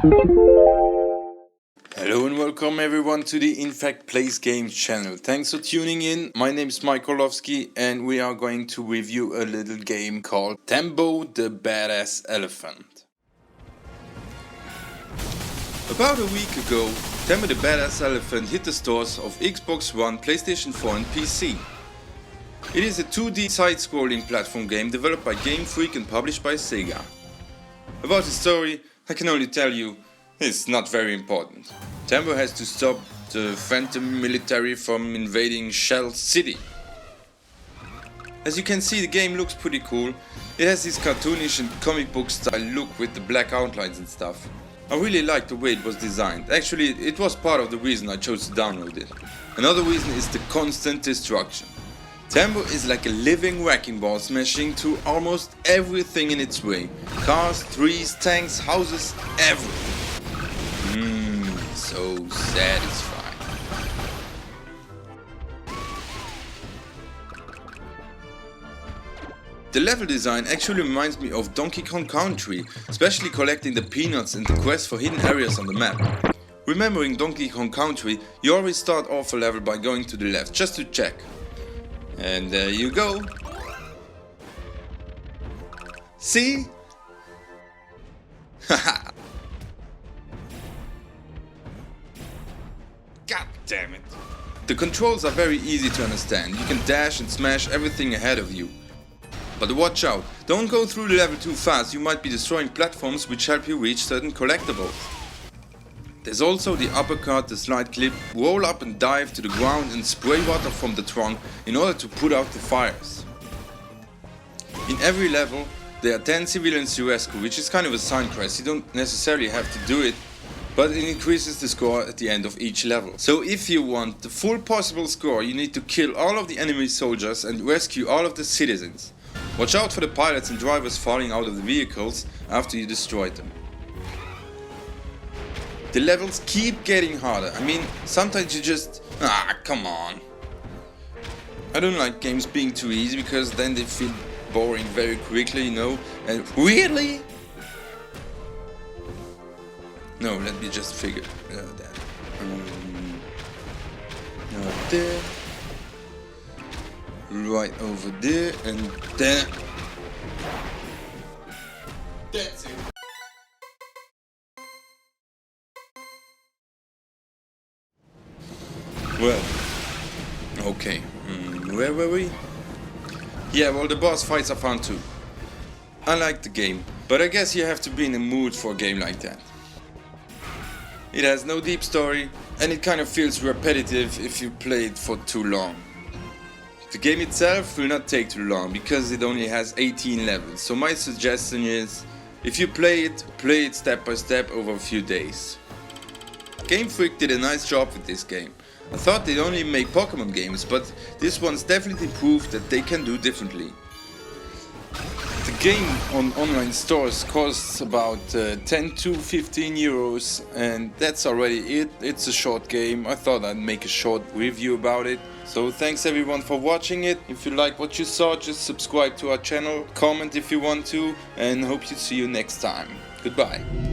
Hello and welcome everyone to the Infact Plays Games channel. Thanks for tuning in. My name is Mike Orlovsky and we are going to review a little game called Tembo the Badass Elephant. About a week ago, Tembo the Badass Elephant hit the stores of Xbox One, PlayStation 4 and PC. It is a 2D side-scrolling platform game developed by Game Freak and published by Sega. About the story, I can only tell you, it's not very important. Tembo has to stop the Phantom military from invading Shell City. As you can see, the game looks pretty cool. It has this cartoonish and comic book style look with the black outlines and stuff. I really like the way it was designed. Actually, it was part of the reason I chose to download it. Another reason is the constant destruction. Tembo is like a living wrecking ball, smashing through almost everything in its way. Cars, trees, tanks, houses, everything. So satisfying. The level design actually reminds me of Donkey Kong Country, especially collecting the peanuts and the quest for hidden areas on the map. Remembering Donkey Kong Country, you always start off a level by going to the left, just to check. And there you go. See? Haha. God damn it. The controls are very easy to understand. You can dash and smash everything ahead of you. But watch out, don't go through the level too fast, you might be destroying platforms which help you reach certain collectibles. There's also the uppercut, the slide clip, roll up and dive to the ground and spray water from the trunk in order to put out the fires. In every level there are 10 civilians you rescue, which is kind of a side quest. You don't necessarily have to do it, but it increases the score at the end of each level. So if you want the full possible score, you need to kill all of the enemy soldiers and rescue all of the citizens. Watch out for the pilots and drivers falling out of the vehicles after you destroyed them. The levels keep getting harder. I mean, sometimes you just... come on. I don't like games being too easy because then they feel boring very quickly, you know. And really? No, let me just figure that. There. Right over there and there. That's it. Well, okay, where were we? Yeah, well, the boss fights are fun too. I like the game, but I guess you have to be in the mood for a game like that. It has no deep story, and it kind of feels repetitive if you play it for too long. The game itself will not take too long, because it only has 18 levels, so my suggestion is, if you play it step by step over a few days. Game Freak did a nice job with this game. I thought they'd only make Pokemon games, but this one's definitely proved that they can do differently. The game on online stores costs about 10 to 15 euros, and that's already it. It's a short game. I thought I'd make a short review about it. So thanks everyone for watching it. If you like what you saw, just subscribe to our channel, comment if you want to, and hope to see you next time. Goodbye.